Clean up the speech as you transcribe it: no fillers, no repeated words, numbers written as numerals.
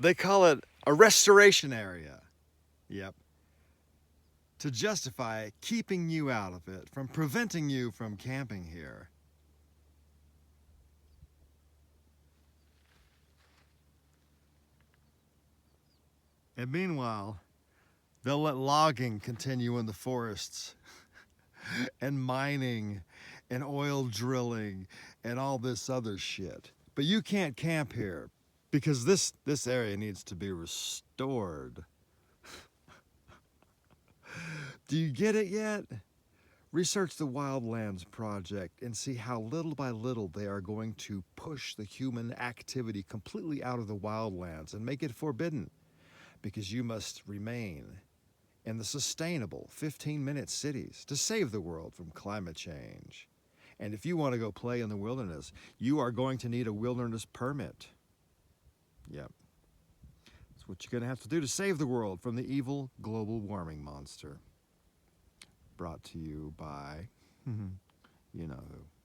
They call it a restoration area. Yep. To justify keeping you out of it, from preventing you from camping here. And meanwhile, they'll let logging continue in the forests and mining and oil drilling and all this other shit. But you can't camp here because this area needs to be restored. Do you get it yet? Research the Wildlands Project and see how little by little they are going to push the human activity completely out of the wildlands and make it forbidden, because you must remain in the sustainable 15-minute cities to save the world from climate change. And if you want to go play in the wilderness, you are going to need a wilderness permit. Yep. That's what you're going to have to do to save the world from the evil global warming monster. Brought to you by, you know who.